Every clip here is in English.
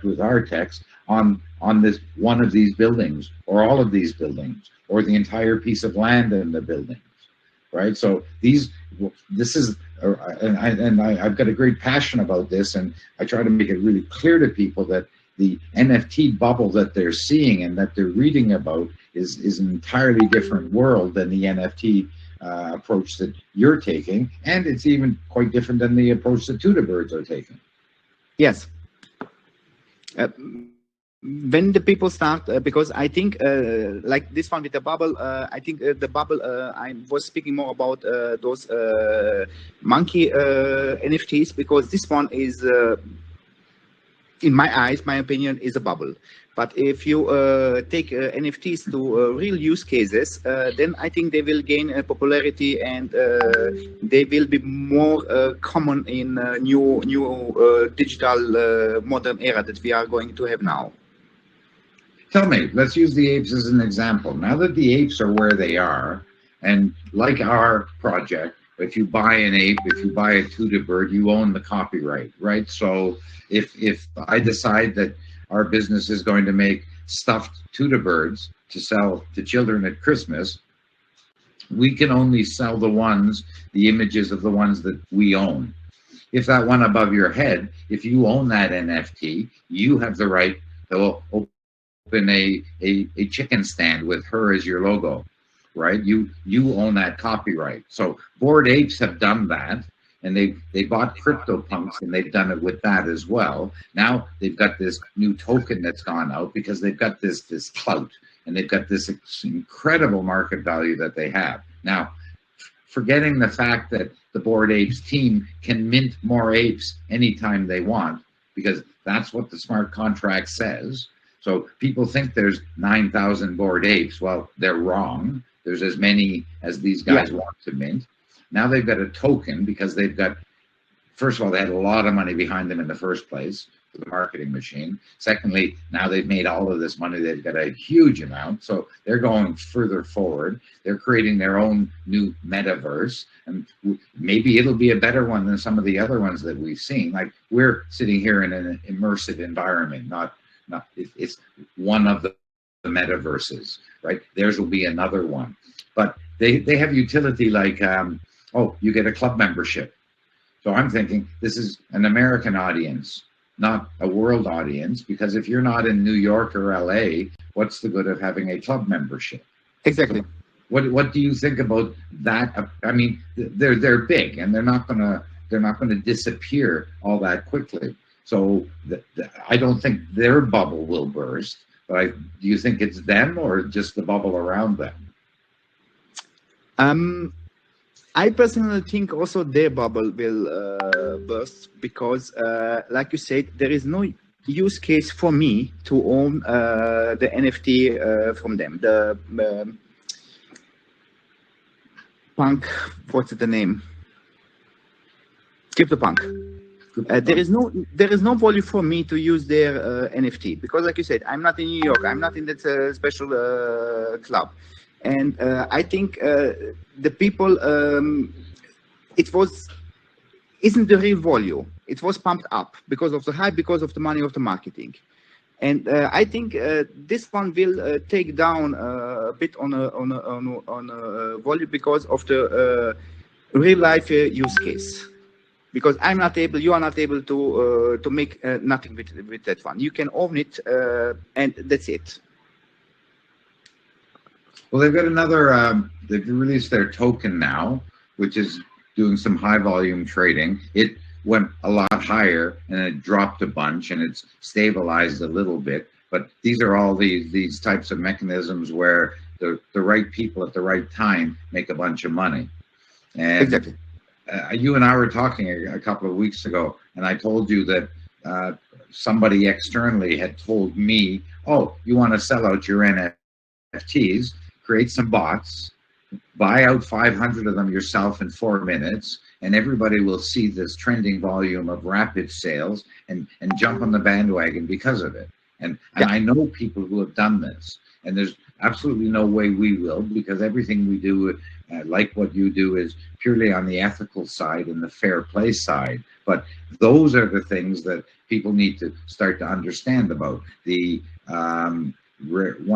with Artex on this one of these buildings, or all of these buildings, or the entire piece of land in the buildings, right? So this is, I've got a great passion about this, and I try to make it really clear to people that the NFT bubble that they're seeing and that they're reading about is an entirely different world than the NFT approach that you're taking, and it's even quite different than the approach that TudaBirds are taking. Yes. When the people start, because I think like this one with the bubble, I think the bubble, I was speaking more about those monkey NFTs, because this one is, in my eyes, my opinion, is a bubble. But if you take NFTs to real use cases, then I think they will gain popularity, and they will be more common in new digital modern era that we are going to have now. Tell me, let's use the apes as an example. Now that the apes are where they are, and like our project, if you buy an ape, if you buy a TudaBird, you own the copyright, right? So if I decide that our business is going to make stuffed TudaBirds to sell to children at Christmas, we can only sell the images of the ones that we own. If that one above your head, if you own that NFT, you have the right to open a chicken stand with her as your logo, right? You own that copyright. So Bored Apes have done that, and they bought CryptoPunks, and they've done it with that as well. Now they've got this new token that's gone out because they've got this clout, and they've got this incredible market value that they have. Now, forgetting the fact that the Bored Apes team can mint more apes anytime they want, because that's what the smart contract says. So people think there's 9,000 Bored Apes. Well, they're wrong. There's as many as these guys want to mint. Now they've got a token because they've got, first of all, they had a lot of money behind them in the first place for the marketing machine. Secondly, now they've made all of this money. They've got a huge amount. So they're going further forward. They're creating their own new metaverse. And maybe it'll be a better one than some of the other ones that we've seen. Like, we're sitting here in an immersive environment, it's one of the metaverses, right? Theirs will be another one. But they have utility like, you get a club membership. So I'm thinking this is an American audience, not a world audience, because if you're not in New York or LA, what's the good of having a club membership? Exactly. So what do you think about that? I mean, they're big, and they're not gonna disappear all that quickly. So I don't think their bubble will burst. But do you think it's them or just the bubble around them? I personally think also their bubble will burst, because, like you said, there is no use case for me to own the NFT from them. The punk, what's the name? CryptoPunk. There is no value for me to use their NFT, because, like you said, I'm not in New York. I'm not in that special club. And I think the people, isn't the real value. It was pumped up because of the hype, because of the money of the marketing. And I think this one will take down a bit on a value because of the real life use case. Because I'm not able, you are not able to make nothing with that one. You can own it, and that's it. Well, they've got another, they've released their token now, which is doing some high volume trading. It went a lot higher and it dropped a bunch, and it's stabilized a little bit. But these are all these types of mechanisms where the right people at the right time make a bunch of money. And exactly. You and I were talking a couple of weeks ago, and I told you that somebody externally had told me, oh, you want to sell out your NFTs, create some bots, buy out 500 of them yourself in 4 minutes, and everybody will see this trending volume of rapid sales and jump on the bandwagon because of it. And I know people who have done this, and there's absolutely no way we will, because everything we do, like what you do, is purely on the ethical side and the fair play side. But those are the things that people need to start to understand about. One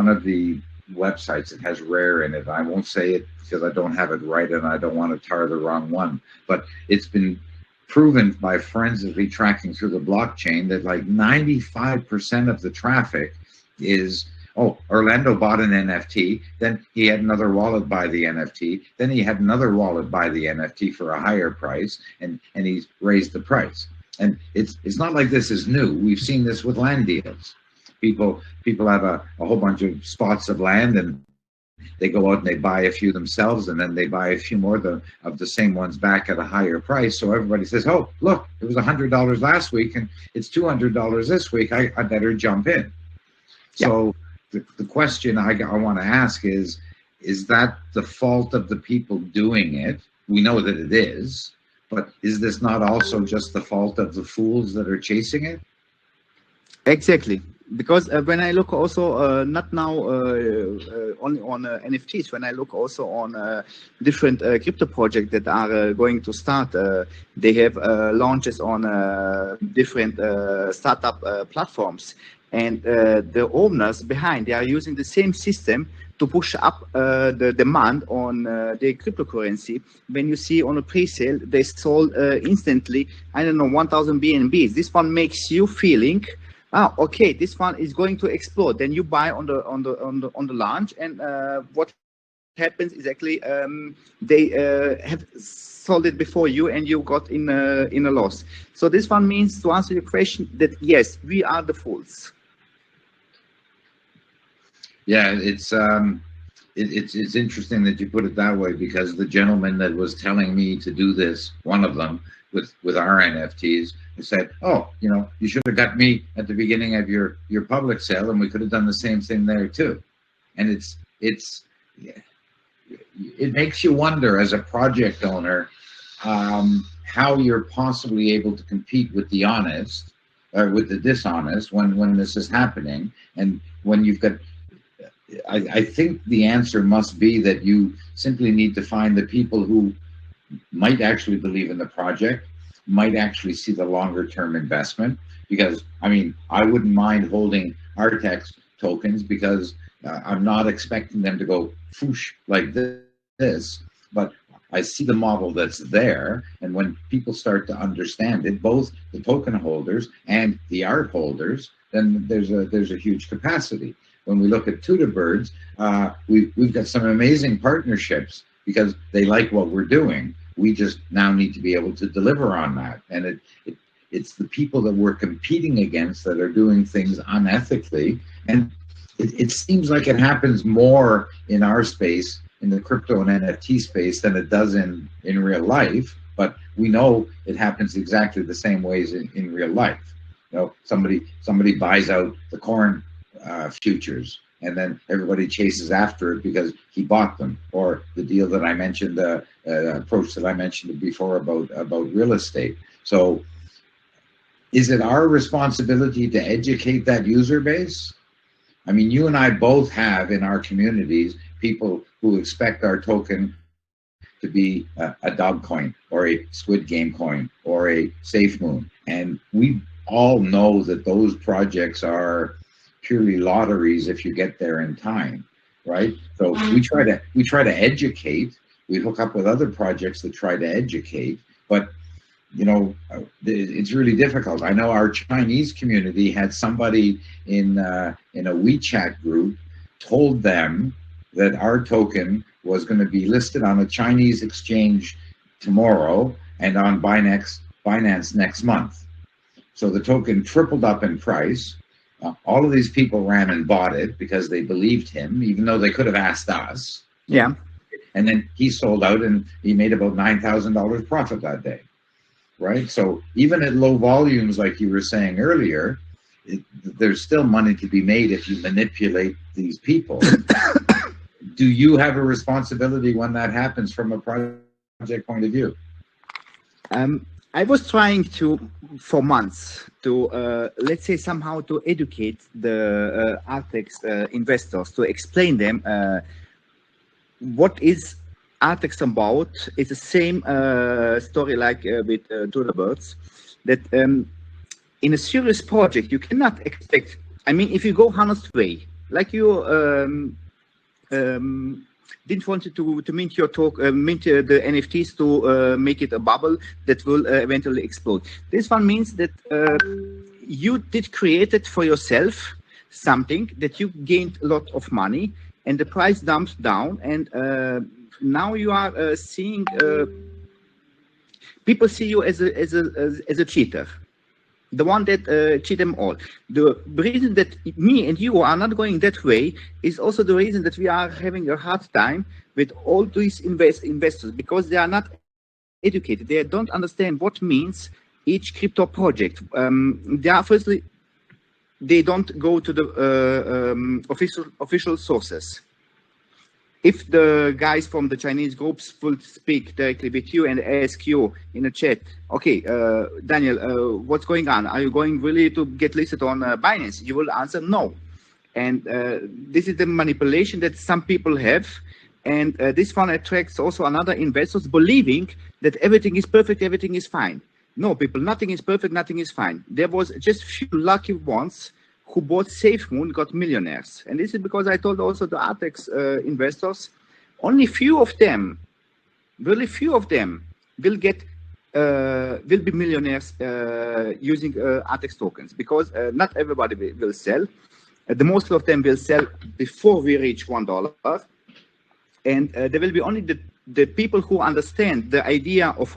of the websites, it has rare in it. I won't say it because I don't have it right and I don't want to tar the wrong one. But it's been proven by forensically tracking through the blockchain that like 95% of the traffic is, oh, Orlando bought an NFT, then he had another wallet buy the NFT, then he had another wallet buy the NFT for a higher price, and he's raised the price. And it's not like this is new. We've seen this with land deals. People have a whole bunch of spots of land, and they go out and they buy a few themselves, and then they buy a few more of the same ones back at a higher price. So everybody says, oh, look, it was $100 last week and it's $200 this week. I better jump in. Yeah. So the question I want to ask is that the fault of the people doing it? We know that it is, but is this not also just the fault of the fools that are chasing it? Exactly. Because when I look also not now only on NFTs, when I look also on different crypto projects that are going to start, they have launches on different startup platforms, and the owners behind, they are using the same system to push up the demand on the cryptocurrency. When you see on a pre-sale, they sold instantly, I don't know, 1,000 BNBs. This one makes you feeling, okay, this one is going to explode. Then you buy on the launch, and what happens exactly? They have sold it before you, and you got in a loss. So this one means, to answer your question, that yes, we are the fools. Yeah, it's interesting that you put it that way, because the gentleman that was telling me to do this, one of them with our NFTs, he said, "Oh, you should have got me at the beginning of your public sale, and we could have done the same thing there too." And it makes you wonder as a project owner how you're possibly able to compete with the honest or with the dishonest when this is happening, and when you've got. I think the answer must be that you simply need to find the people who might actually believe in the project, might actually see the longer term investment. Because I wouldn't mind holding Artex tokens, because I'm not expecting them to go whoosh like this, but I see the model that's there, and when people start to understand it, both the token holders and the art holders, then there's a huge capacity. When we look at tudaBirds, we've got some amazing partnerships because they like what we're doing. We just now need to be able to deliver on that. And it's the people that we're competing against that are doing things unethically. And it seems like it happens more in our space, in the crypto and NFT space, than it does in real life. But we know it happens exactly the same ways in real life. Somebody buys out the corn futures, and then everybody chases after it because he bought them. Or the deal that I mentioned, the approach that I mentioned before about real estate. So is it our responsibility to educate that user base? You and I both have in our communities people who expect our token to be a dog coin or a squid game coin or a safe moon, and we all know that those projects are purely lotteries if you get there in time, right? So we try to educate. We hook up with other projects that try to educate, but it's really difficult. I know our Chinese community had somebody in a WeChat group told them that our token was going to be listed on a Chinese exchange tomorrow and on Binance next month. So the token tripled up in price. All of these people ran and bought it because they believed him, even though they could have asked us. Yeah. And then he sold out, and he made about $9,000 profit that day, right? So even at low volumes, like you were saying earlier, there's still money to be made if you manipulate these people. Do you have a responsibility when that happens from a project point of view? I was trying for months to, let's say, somehow to educate the Artex investors, to explain them what is Artex about is the same story like with tudaBirds, that in a serious project you cannot expect. I mean, if you go honest way, like you didn't want to mint your mint the NFTs to make it a bubble that will eventually explode. This one means that you did create it for yourself, something that you gained a lot of money, and the price dumps down, and now you are seeing people see you as a cheater, the one that cheat them all. The reason that me and you are not going that way is also the reason that we are having a hard time with all these investors, because they are not educated. They don't understand what means each crypto project. They are firstly, they don't go to the official sources. If the guys from the Chinese groups will speak directly with you and ask you in a chat, okay, Daniel, what's going on? Are you going really to get listed on Binance? You will answer no. And this is the manipulation that some people have. And this one attracts also another investors believing that everything is perfect, everything is fine. No, people, nothing is perfect, nothing is fine. There was just few lucky ones who bought SafeMoon, got millionaires. And this is because I told also the Artex investors, only few of them, really few of them will get, will be millionaires using Artex tokens, because not everybody will sell. The most of them will sell before we reach $1. And there will be only the people who understand the idea of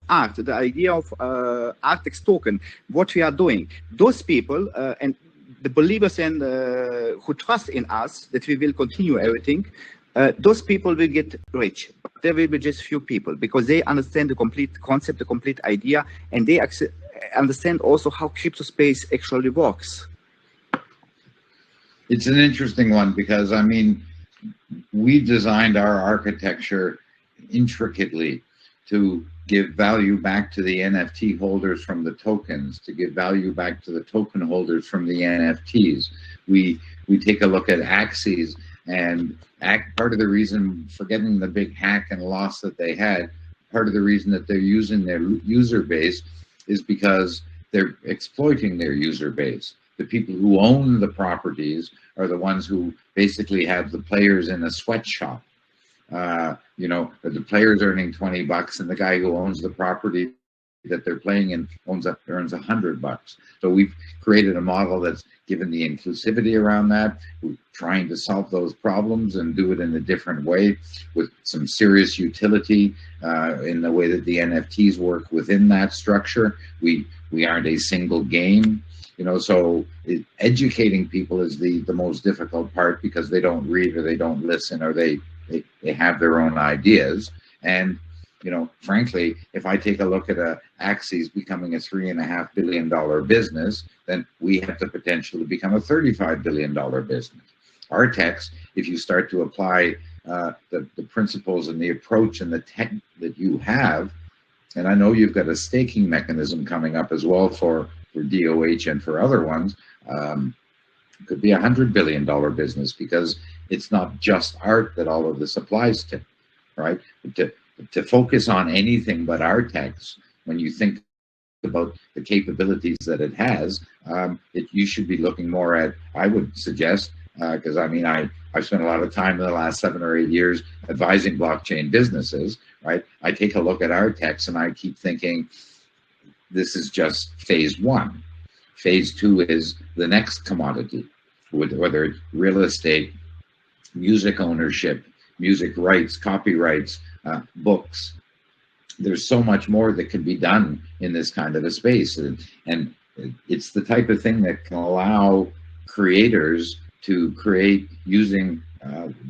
art, the idea of Artex token, what we are doing. Those people, and the believers and who trust in us that we will continue everything, those people will get rich. There will be just few people, because they understand the complete concept, the complete idea, and they understand also how crypto space actually works. It's an interesting one, because I mean, we designed our architecture intricately to give value back to the NFT holders from the tokens, to give value back to the token holders from the NFTs. We take a look at Axes, and part of the reason, forgetting the big hack and loss that they had, part of the reason that they're using their user base is because they're exploiting their user base. The people who own the properties are the ones who basically have the players in a sweatshop. You know, the player's earning $20, and the guy who owns the property that they're playing in earns $100. So we've created a model that's given the inclusivity around that. We're trying to solve those problems and do it in a different way, with some serious utility in the way that the NFTs work within that structure. We aren't a single game. You know, so educating people is the most difficult part, because they don't read, or they don't listen, or they have their own ideas. And, you know, frankly, if I take a look at Axis becoming a $3.5 billion business, then we have the potential to become a $35 billion business. Artex, if you start to apply the principles and the approach and the tech that you have, and I know you've got a staking mechanism coming up as well for DOH and for other ones, could be a $100 billion business, because it's not just art that all of this applies to, right? To focus on anything but Artex, when you think about the capabilities that it has, you should be looking more at, I would suggest, because I mean, I've spent a lot of time in the last 7 or 8 years advising blockchain businesses, right? I take a look at Artex and I keep thinking, this is just phase 1. Phase 2 is the next commodity, whether it's real estate, music ownership, music rights, copyrights, books. There's so much more that can be done in this kind of a space. And it's the type of thing that can allow creators to create, using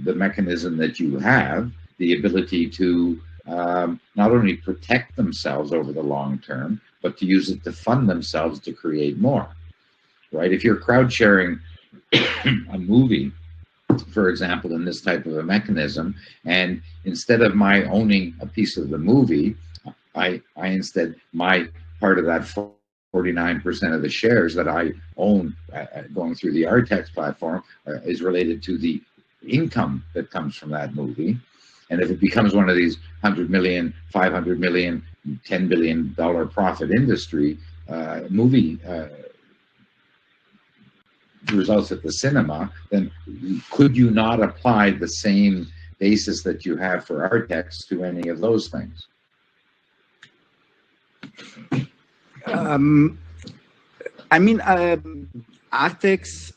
the mechanism that you have, the ability to not only protect themselves over the long term, but to use it to fund themselves to create more, right? If you're crowd sharing a movie, for example, in this type of a mechanism, and instead of my owning a piece of the movie, I instead, my part of that 49% of the shares that I own going through the Artex platform is related to the income that comes from that movie. And if it becomes one of these 100 million, 500 million, $10 billion profit industry, movie results at the cinema, then could you not apply the same basis that you have for Artex to any of those things? I mean, Artex,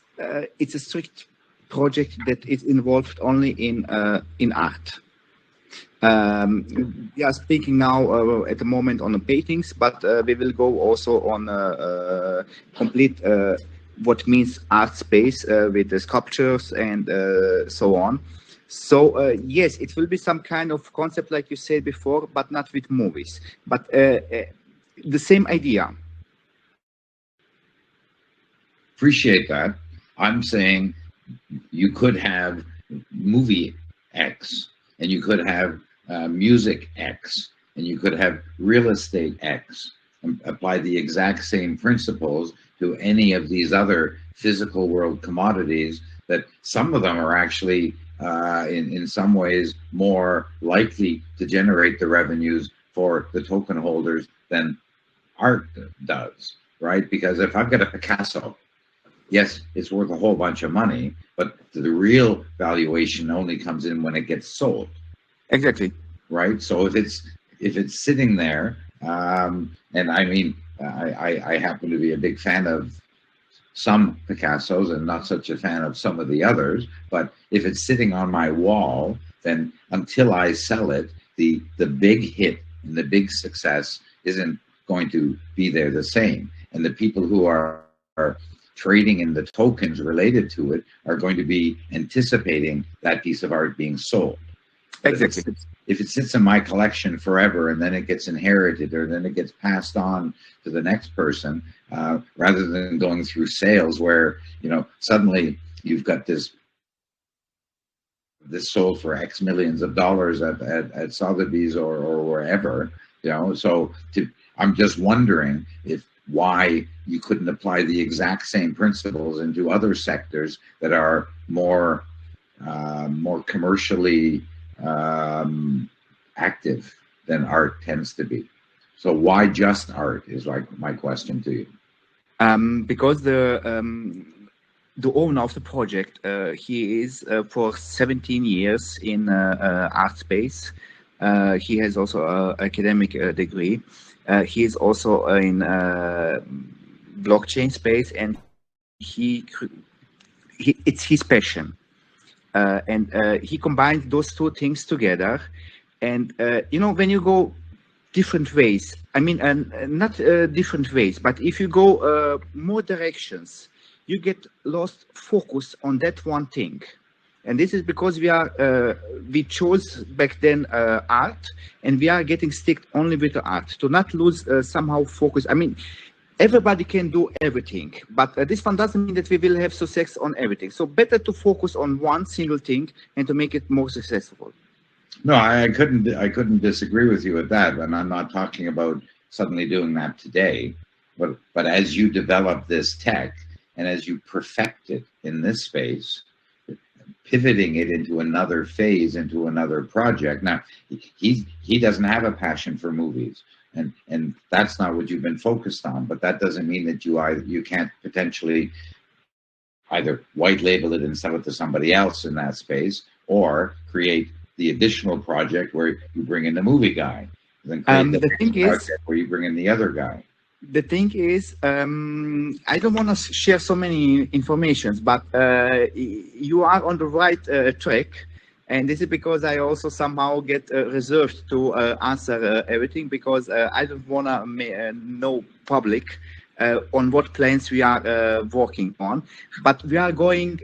it's a strict project that is involved only in art. We are speaking now at the moment on the paintings, but we will go also on complete what means art space with the sculptures and so on. So yes, it will be some kind of concept like you said before, but not with movies, but the same idea. Appreciate that. I'm saying you could have movie X, and you could have music X, and you could have real estate X, and apply the exact same principles to any of these other physical world commodities, that some of them are actually in some ways more likely to generate the revenues for the token holders than art does, right? Because if I've got a Picasso, yes, it's worth a whole bunch of money, but the real valuation only comes in when it gets sold. Exactly. Right. So if it's sitting there, and I mean, I happen to be a big fan of some Picassos and not such a fan of some of the others, but if it's sitting on my wall, then until I sell it, the big hit and the big success isn't going to be there the same. And the people who are trading in the tokens related to it are going to be anticipating that piece of art being sold. Exactly. If it sits in my collection forever and then it gets inherited or then it gets passed on to the next person, rather than going through sales where, you know, suddenly you've got this sold for X millions of dollars at Sotheby's or wherever, you know. So I'm just wondering why you couldn't apply the exact same principles into other sectors that are more commercially active than art tends to be. So why just art is like my question to you. Because the owner of the project, he is for 17 years in art space. He has also an academic degree. He is also in blockchain space, and it's his passion. And he combined those two things together. And, you know, when you go different ways, I mean, not different ways, but if you go more directions, you get lost focus on that one thing. And this is because we chose back then art, and we are getting stick only with the art to not lose somehow focus. I mean, everybody can do everything, but this one doesn't mean that we will have success on everything. So better to focus on one single thing and to make it more successful. No, I couldn't disagree with you at that. And I'm not talking about suddenly doing that today, but as you develop this tech and as you perfect it in this space, pivoting it into another phase, into another project. Now, he doesn't have a passion for movies, and that's not what you've been focused on. But that doesn't mean that you can't potentially either white label it and sell it to somebody else in that space, or create the additional project where you bring in the movie guy, then create the thing is where you bring in the other guy. The thing is, I don't want to share so many informations, but you are on the right track. And this is because I also somehow get reserved to answer everything, because I don't want to know public on what plans we are working on. But we are going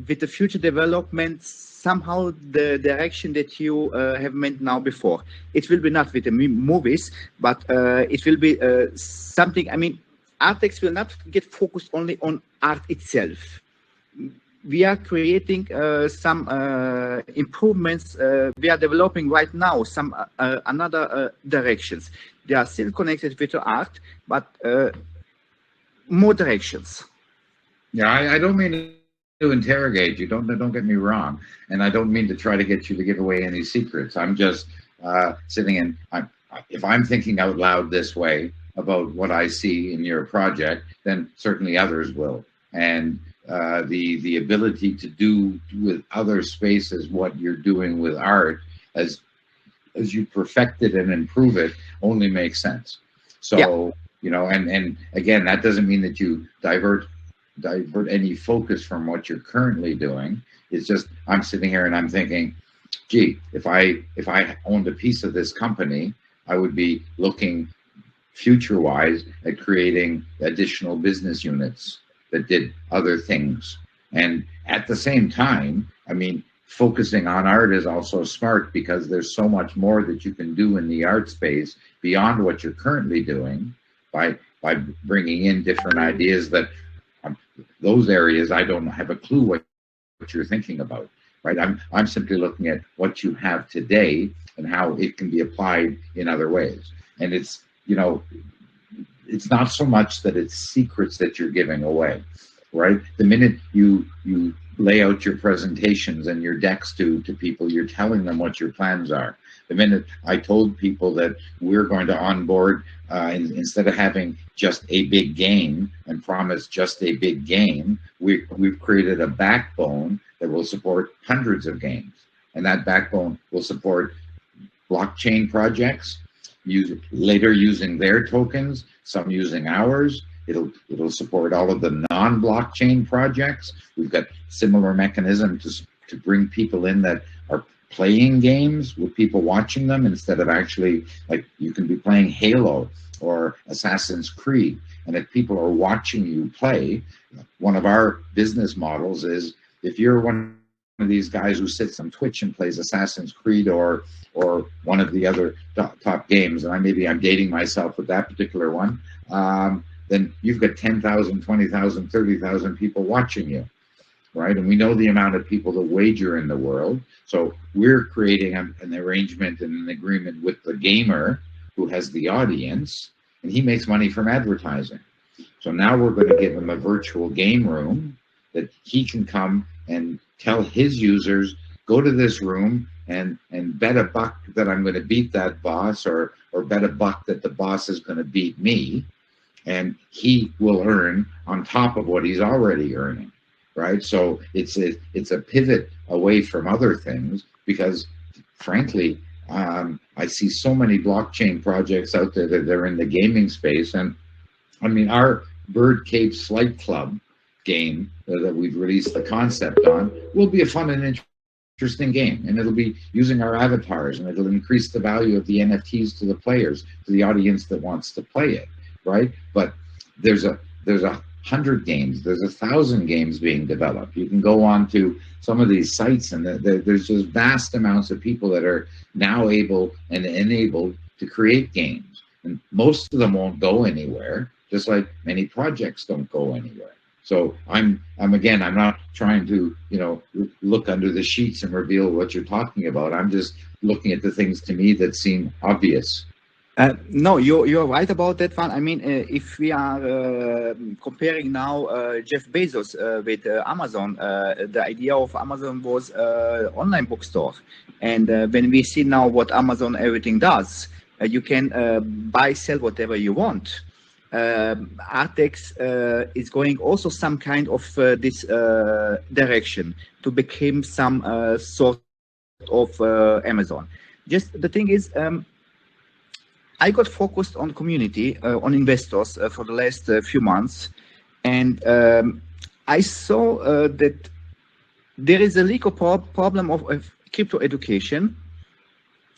with the future developments somehow the direction that you have meant now before. It will be not with the movies, but it will be something. I mean, Artex will not get focused only on art itself. We are creating some improvements. We are developing right now some another directions. They are still connected with the art, but more directions. Yeah, I don't mean to interrogate you. Don't get me wrong, and I don't mean to try to get you to give away any secrets. I'm just sitting in. If I'm thinking out loud this way about what I see in your project, then certainly others will. And the ability to do with other spaces what you're doing with art as you perfect it and improve it only makes sense. So Yeah. you know, and again, that doesn't mean that you divert any focus from what you're currently doing. It's just I'm sitting here and I'm thinking, gee, if I owned a piece of this company, I would be looking future wise at creating additional business units that did other things. And at the same time, I mean, focusing on art is also smart because there's so much more that you can do in the art space beyond what you're currently doing by bringing in different ideas that those areas I don't have a clue what you're thinking about, right? I'm simply looking at what you have today and how it can be applied in other ways. And it's, you know, it's not so much that it's secrets that you're giving away, right? The minute you lay out your presentations and your decks to people, you're telling them what your plans are. The minute I told people that we're going to onboard, instead of having just a big game and promise just a big game, we've created a backbone that will support hundreds of games. And that backbone will support blockchain projects, later using their tokens, some using ours. It'll support all of the non-blockchain projects. We've got similar mechanism to bring people in that are playing games with people watching them instead of actually, like, you can be playing Halo or Assassin's Creed, and if people are watching you play, one of our business models is if you're one of these guys who sits on Twitch and plays Assassin's Creed or one of the other top games, and maybe I'm dating myself with that particular one, then you've got 10,000, 20,000, 30,000 people watching you, right? And we know the amount of people that wager in the world. So we're creating an arrangement and an agreement with the gamer who has the audience, and he makes money from advertising. So now we're going to give him a virtual game room that he can come and tell his users, go to this room and bet a buck that I'm going to beat that boss, or bet a buck that the boss is going to beat me, and he will earn on top of what he's already earning, right? So it's a pivot away from other things because, frankly, I see so many blockchain projects out there that are in the gaming space. And I mean, our Bird Cape Slight Club game that we've released the concept on will be a fun and interesting game, and it'll be using our avatars, and it'll increase the value of the NFTs to the players, to the audience that wants to play it, right? But there's 100 games, there's 1,000 games being developed. You can go on to some of these sites, and there's just vast amounts of people that are now able and enabled to create games, and most of them won't go anywhere, just like many projects don't go anywhere. So I'm not trying to, look under the sheets and reveal what you're talking about. I'm just looking at the things to me that seem obvious. No, you're right about that one. I mean, if we are comparing now Jeff Bezos with Amazon, the idea of Amazon was online bookstore, and when we see now what Amazon everything does, you can buy, sell whatever you want. Artex is going also some kind of this direction to become some sort of Amazon. Just the thing is, I got focused on community, on investors for the last few months, and I saw that there is a legal problem of crypto education,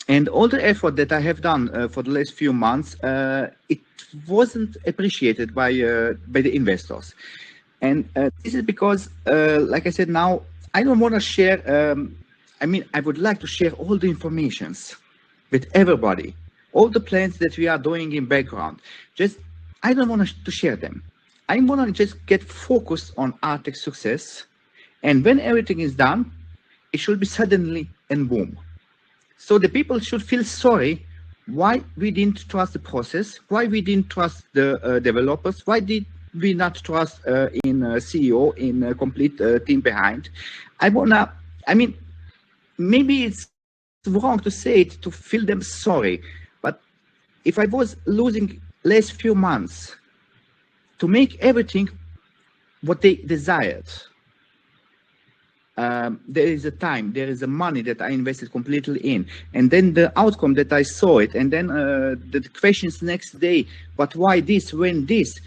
and all the effort that I have done for the last few months, it wasn't appreciated by the investors. And this is because, like I said, now I don't want to share, I would like to share all the informations with everybody, all the plans that we are doing in background. Just, I don't want to share them. I want to just get focused on Artex success. And when everything is done, it should be suddenly and boom. So the people should feel sorry why we didn't trust the process, why we didn't trust the developers, why we not trust in CEO, in a complete team behind. I mean, maybe it's wrong to say it to feel them sorry, but if I was losing last few months to make everything what they desired, there is a time, there is a money that I invested completely in, and then the outcome that I saw it, and then the questions next day, but why this, when this,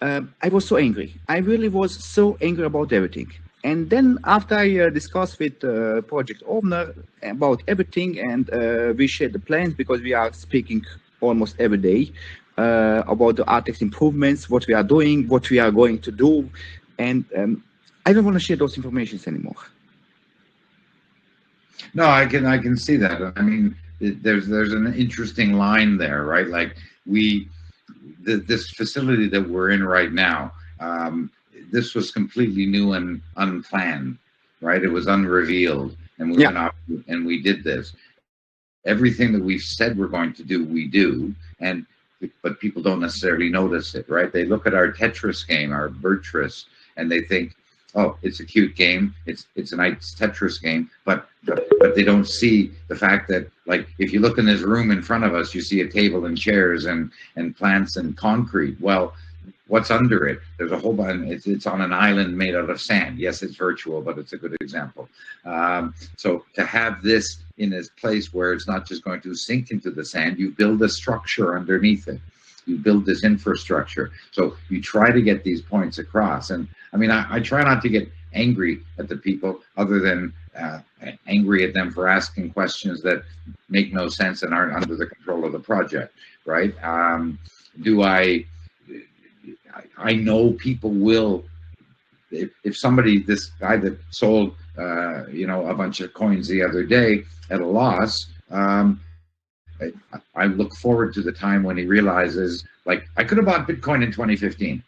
I was so angry. I really was so angry about everything. And then after I discussed with project owner about everything, and we shared the plans, because we are speaking almost every day about the Artex improvements, what we are doing, what we are going to do, and I don't want to share those informations anymore. No, I can see that. I mean, there's an interesting line there, right? Like this facility that we're in right now, this was completely new and unplanned, right? It was unrevealed, and we went out and we did this. Everything that we've said we're going to do, we do, but people don't necessarily notice it, right? They look at our Tetris game, our Bertris, and they think, oh, it's a cute game. It's a nice Tetris game, but they don't see the fact that, like, if you look in this room in front of us, you see a table and chairs and plants and concrete. Well, what's under it? There's a whole bunch. It's on an island made out of sand. Yes, it's virtual, but it's a good example. So to have this in a place where it's not just going to sink into the sand, you build a structure underneath it. You build this infrastructure. So you try to get these points across. And I mean, I try not to get angry at the people, other than angry at them for asking questions that make no sense and aren't under the control of the project, right? I know people will, if somebody, this guy that sold, a bunch of coins the other day at a loss, I look forward to the time when he realizes, like, I could have bought Bitcoin in 2015,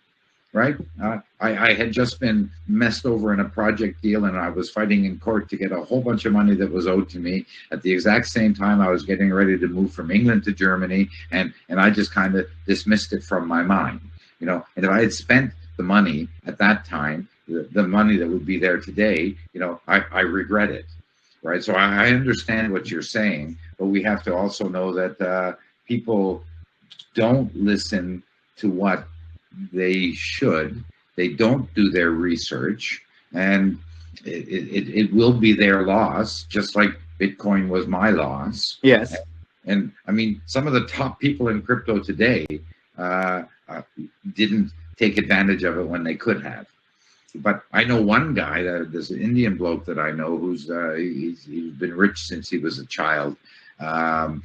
right? I had just been messed over in a project deal, and I was fighting in court to get a whole bunch of money that was owed to me. At the exact same time, I was getting ready to move from England to Germany, and I just kind of dismissed it from my mind, and if I had spent the money at that time, the money that would be there today, I regret it. Right, so I understand what you're saying, but we have to also know that people don't listen to what they should. They don't do their research, and it will be their loss, just like Bitcoin was my loss. Yes. And I mean, some of the top people in crypto today didn't take advantage of it when they could have. But I know one guy, this Indian bloke that I know, who's he's been rich since he was a child, and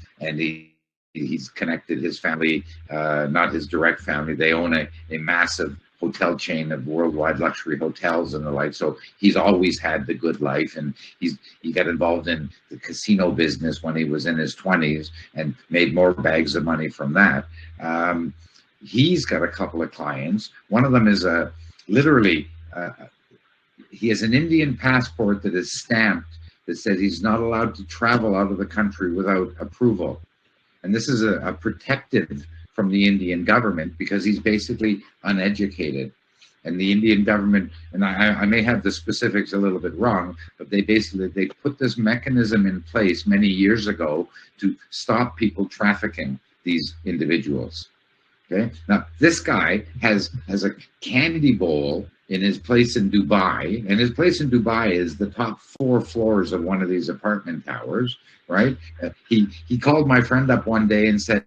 he's connected his family, not his direct family. They own a massive hotel chain of worldwide luxury hotels and the like. So he's always had the good life, and he got involved in the casino business when he was in his 20s and made more bags of money from that. He's got a couple of clients. One of them is literally. He has an Indian passport that is stamped that says he's not allowed to travel out of the country without approval. And this is a protective from the Indian government, because he's basically uneducated. And the Indian government, and I may have the specifics a little bit wrong, but they put this mechanism in place many years ago to stop people trafficking these individuals. Okay. Now, this guy has a candy bowl in his place in Dubai, and his place in Dubai is the top 4 floors of one of these apartment towers, right? He called my friend up one day and said,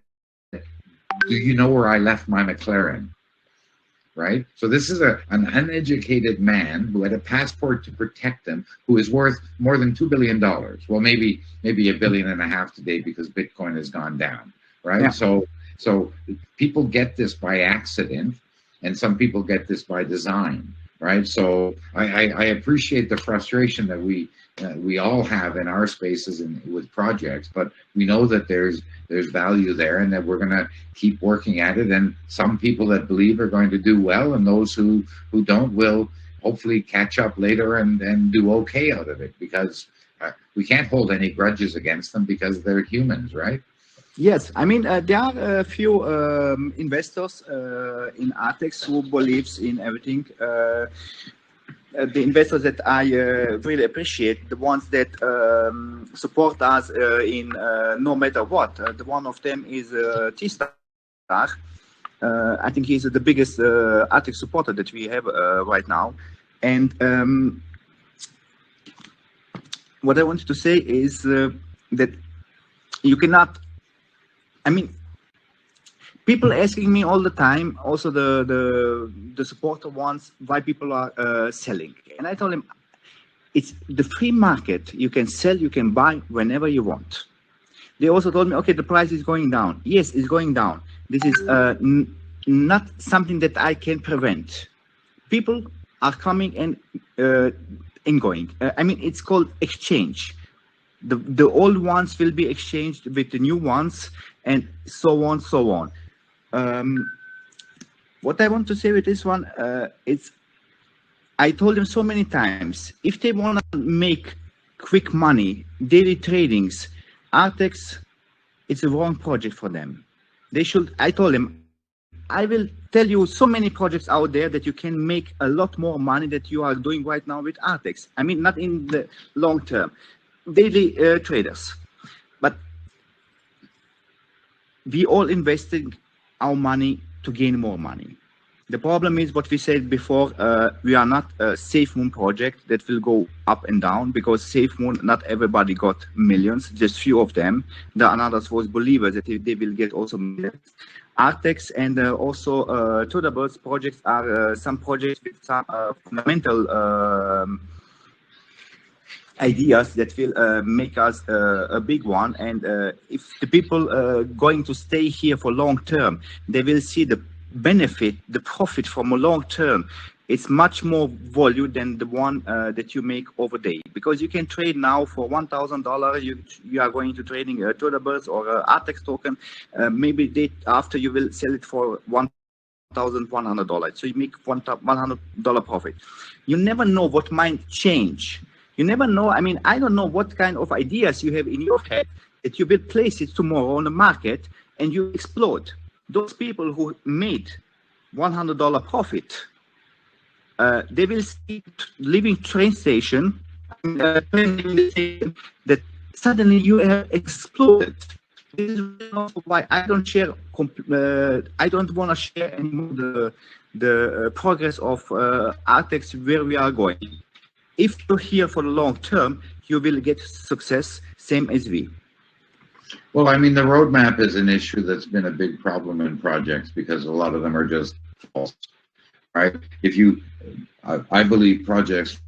"Do you know where I left my McLaren?" Right? So this is an uneducated man who had a passport to protect him, who is worth more than $2 billion. Well, maybe $1.5 billion today, because Bitcoin has gone down, right? Yeah. So people get this by accident, and some people get this by design, right? So I appreciate the frustration that we all have in our spaces and with projects, but we know that there's value there, and that we're going to keep working at it. And some people that believe are going to do well, and those who don't will hopefully catch up later and do okay out of it, because we can't hold any grudges against them, because they're humans, right? Yes, I mean there are a few investors in Artex who believes in everything. The investors that I really appreciate, the ones that support us in no matter what. The one of them is T-Star. I think he's the biggest Artex supporter that we have right now. And what I wanted to say is that you cannot. I mean, people asking me all the time, also the supporter ones, why people are selling, and I told them it's the free market. You can sell, you can buy whenever you want. They also told me, okay, the price is going down. Yes, it's going down. This is not something that I can prevent. People are coming and going. I mean, it's called exchange. The old ones will be exchanged with the new ones, and so on, so on. What I want to say with this one, it's I told them so many times, if they want to make quick money, daily tradings, Artex, it's a wrong project for them. They should. I told them, I will tell you so many projects out there that you can make a lot more money that you are doing right now with Artex. I mean, not in the long term, daily traders, but we all investing our money to gain more money. The problem is what we said before, we are not a safe moon project that will go up and down, because safe moon, not everybody got millions, just few of them. The others was believers that they will get also millions. Artex and also tudaTalks projects are some projects with some fundamental ideas that will make us a big one. And if the people going to stay here for long term, they will see the benefit, the profit from a long term. It's much more value than the one that you make over day, because you can trade now for $1,000. You are going to trading tudaTalks or Artex token. Maybe day after you will sell it for $1,100. So you make $100 profit. You never know what might change. You never know. I mean, I don't know what kind of ideas you have in your head that you will place it tomorrow on the market and you explode. Those people who made $100 profit, they will see leaving train station, that suddenly you have exploded. This is also why I don't share. I don't want to share anymore the progress of Artex, where we are going. If you're here for the long term, you will get success, same as we. Well, I mean, the roadmap is an issue that's been a big problem in projects because a lot of them are just false, right? I believe projects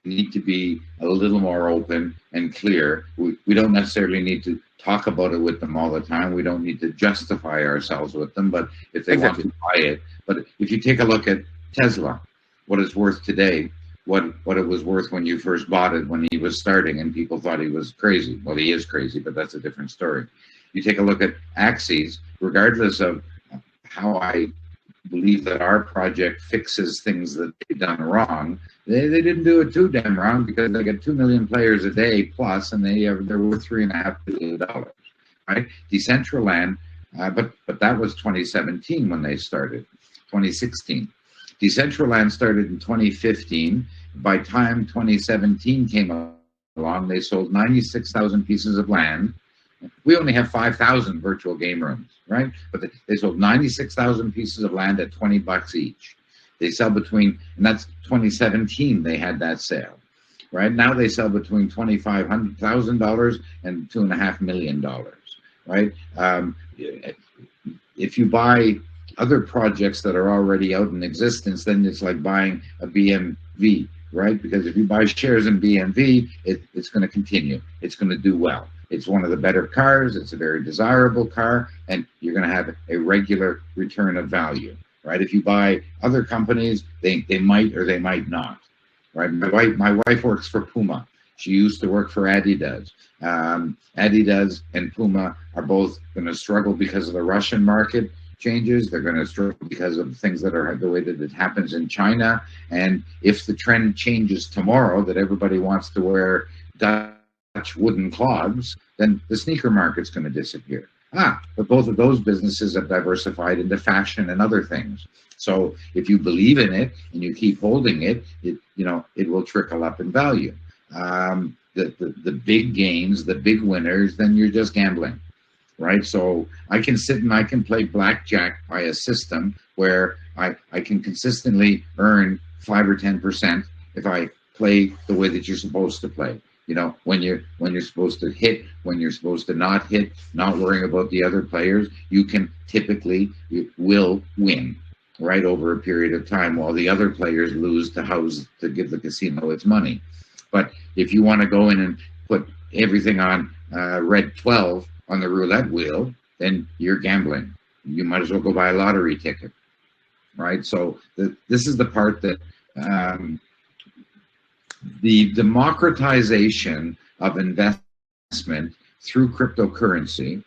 need to be a little more open and clear. We don't necessarily need to talk about it with them all the time. We don't need to justify ourselves with them, but if they want to buy it. But if you take a look at Tesla, what it's worth today, what it was worth when you first bought it, when he was starting and people thought he was crazy. Well, he is crazy, but that's a different story. You take a look at Axes, regardless of how I believe that our project fixes things that they've done wrong, they didn't do it too damn wrong, because they get 2 million players a day plus, and they're worth $3.5 billion, right? Decentraland, but that was 2017 when they started, 2016. Decentraland started in 2015. By time 2017 came along, they sold 96,000 pieces of land. We only have 5,000 virtual game rooms, right? But they sold 96,000 pieces of land at $20 each. They sell between, and that's 2017, they had that sale, right? Now they sell between $25,000 and $2.5 million, right? If you buy other projects that are already out in existence, then it's like buying a BMW, right? Because if you buy shares in BMW, it's going to continue. It's going to do well. It's one of the better cars. It's a very desirable car, and you're going to have a regular return of value, right? If you buy other companies, they might or they might not, right? My wife works for Puma. She used to work for Adidas. Adidas and Puma are both going to struggle because of the Russian market changes. They're going to struggle because of things that are the way that it happens in China. And if the trend changes tomorrow that everybody wants to wear Dutch wooden clogs, then the sneaker market's going to disappear. But both of those businesses have diversified into fashion and other things. So if you believe in it and you keep holding it, it will trickle up in value. The big gains, the big winners, then you're just gambling, right? So I can sit and I can play blackjack by a system where I can consistently earn 5 or 10% if I play the way that you're supposed to play. When you're supposed to hit, when you're supposed to not hit, not worrying about the other players, you can typically, you will win, right, over a period of time, while the other players lose to give the casino its money. But if you want to go in and put everything on red 12 on the roulette wheel, then you're gambling. You might as well go buy a lottery ticket, right? So this is the part that the democratization of investment through cryptocurrency,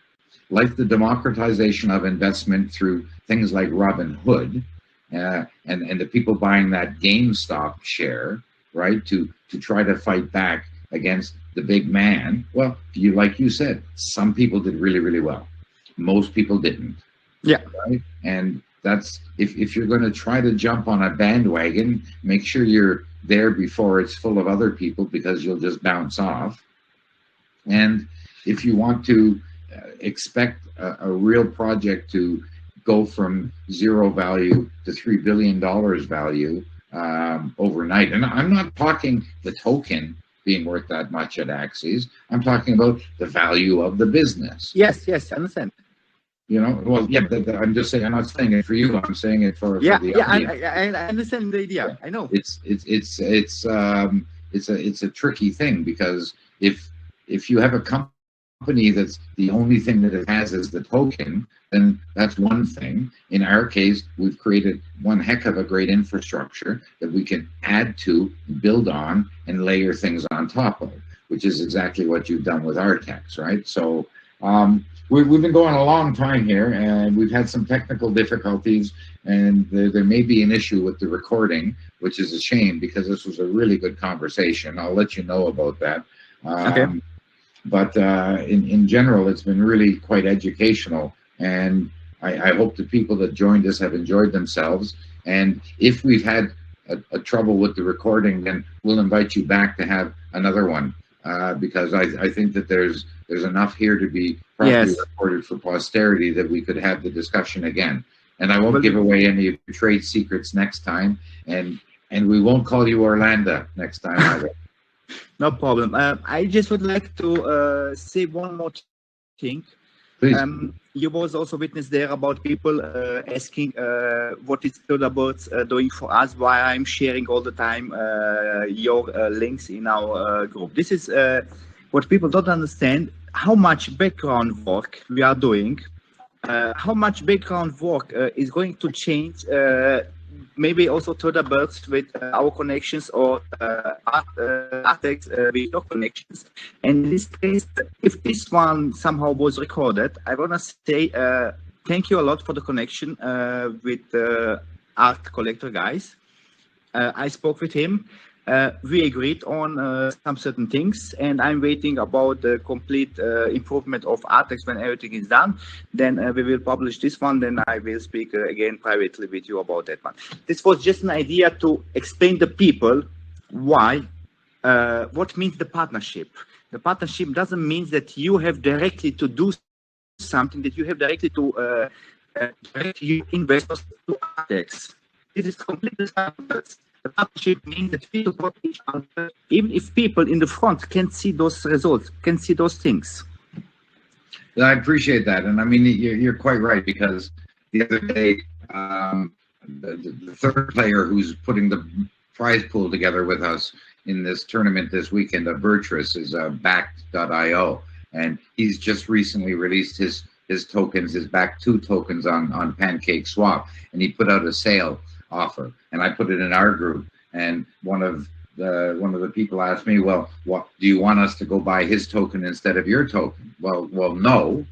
like the democratization of investment through things like Robinhood, and the people buying that GameStop share, right, to try to fight back against the big man. Well, like you said, some people did really, really well. Most people didn't. Yeah. Right? And that's, if you're going to try to jump on a bandwagon, make sure you're there before it's full of other people, because you'll just bounce off. And if you want to expect a real project to go from zero value to $3 billion value overnight, and I'm not talking the token being worth that much at Axis, I'm talking about the value of the business. Yes, I understand. Well, yeah, I'm just saying, I'm not saying it for you, I'm saying it for the audience. I understand the idea. I know. It's a tricky thing, because if you have a company that's the only thing that it has is the token, then that's one thing. In our case, we've created one heck of a great infrastructure that we can add to, build on, and layer things on top of, which is exactly what you've done with Artex, right? So we've been going a long time here, and we've had some technical difficulties, and there may be an issue with the recording, which is a shame, because this was a really good conversation. I'll let you know about that. Okay. But in general, it's been really quite educational, and I hope the people that joined us have enjoyed themselves. And if we've had a trouble with the recording, then we'll invite you back to have another one, because I think that there's enough here to be properly recorded for posterity that we could have the discussion again. And I won't give away any of your trade secrets next time, and we won't call you Orlando next time either. No problem. I just would like to say one more thing. Please. You was also witness there about people asking what is tudaTalks doing for us, why I'm sharing all the time your links in our group. This is what people don't understand, how much background work we are doing, how much background work is going to change maybe also tudaTalks with our connections, or Artex with your connections. And in this case, if this one somehow was recorded, I want to say thank you a lot for the connection with art collector guys. I spoke with him. We agreed on some certain things, and I'm waiting about the complete improvement of Artex. When everything is done, then we will publish this one. Then I will speak again privately with you about that one. This was just an idea to explain the people why, what means the partnership. The partnership doesn't mean that you have directly to do something, that you have directly to direct your investors to Artex. This is completely separate. The partnership means that we support each other, even if people in the front can't see those results, can see those things. I appreciate that. And I mean, you're quite right, because the other day, the third player who's putting the prize pool together with us in this tournament this weekend, Virtuous, is Backed.io. And he's just recently released his tokens, his Back2 tokens on Pancake Swap. And he put out a sale offer, and I put it in our group, and one of the people asked me, well, what do you want us to go buy his token instead of your token? Well, no,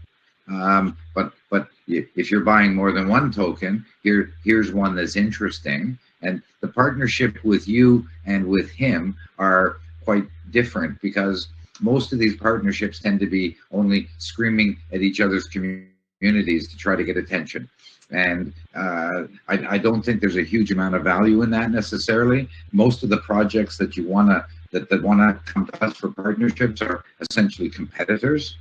but if you're buying more than one token, here's one that's interesting. And the partnership with you and with him are quite different, because most of these partnerships tend to be only screaming at each other's communities to try to get attention. And I don't think there's a huge amount of value in that necessarily. Most of the projects that you want to that want to come to us for partnerships are essentially competitors,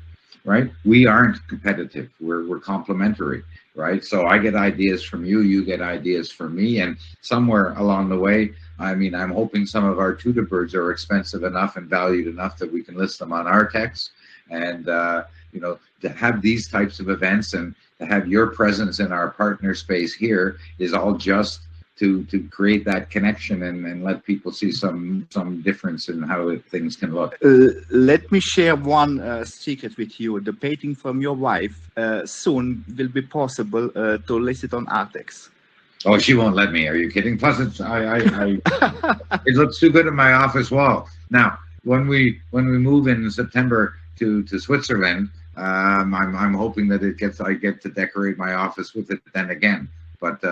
right? We aren't competitive. We're complementary, right? So I get ideas from you, you get ideas from me, and somewhere along the way, I mean, I'm hoping some of our tudaBirds are expensive enough and valued enough that we can list them on Artex, and you know, to have these types of events and to have your presence in our partner space here is all just to create that connection and let people see some difference in how things can look. Let me share one secret with you. The painting from your wife soon will be possible to list it on Artex. Oh, she won't let me. Are you kidding? Plus, it's it looks too good in my office wall. Now, when we move in September to Switzerland, I'm hoping that I get to decorate my office with it then again. But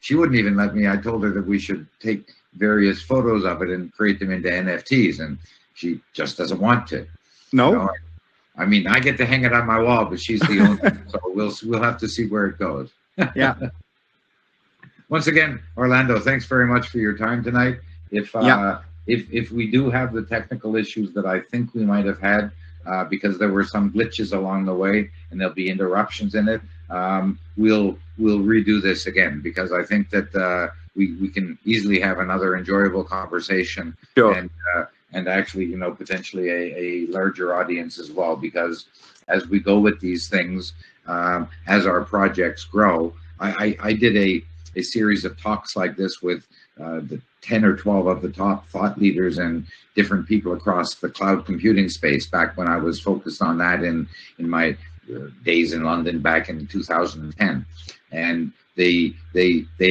she wouldn't even let me. I told her that we should take various photos of it and create them into NFTs, and she just doesn't want to. No. You know? I mean, I get to hang it on my wall, but she's the owner, so we'll have to see where it goes. Yeah. Once again, Orlando, thanks very much for your time tonight. If we do have the technical issues that I think we might have had, because there were some glitches along the way and there'll be interruptions in it, we'll redo this again, because I think that we can easily have another enjoyable conversation. Sure. And actually, you know, potentially a larger audience as well, because as we go with these things, as our projects grow, I did a series of talks like this with the 10 or 12 of the top thought leaders and different people across the cloud computing space back when I was focused on that in my days in London back in 2010. And they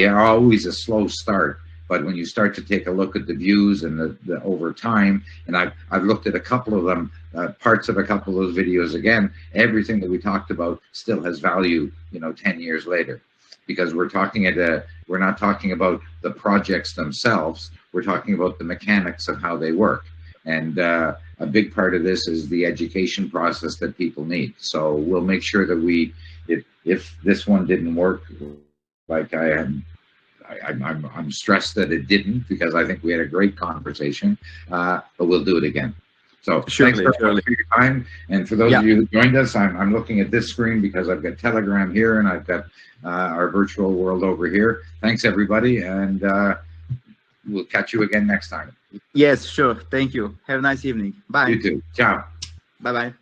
are always a slow start, but when you start to take a look at the views and the over time, and I've looked at a couple of them, parts of a couple of those videos again, everything that we talked about still has value, you know, 10 years later. Because we're not talking about the projects themselves, we're talking about the mechanics of how they work. And a big part of this is the education process that people need. So we'll make sure that if this one didn't work, like I'm stressed that it didn't, because I think we had a great conversation, but we'll do it again. So thanks very much for your time. And for those of you who joined us, I'm looking at this screen because I've got Telegram here and I've got our virtual world over here. Thanks, everybody. And we'll catch you again next time. Yes, sure. Thank you. Have a nice evening. Bye. You too. Ciao. Bye-bye.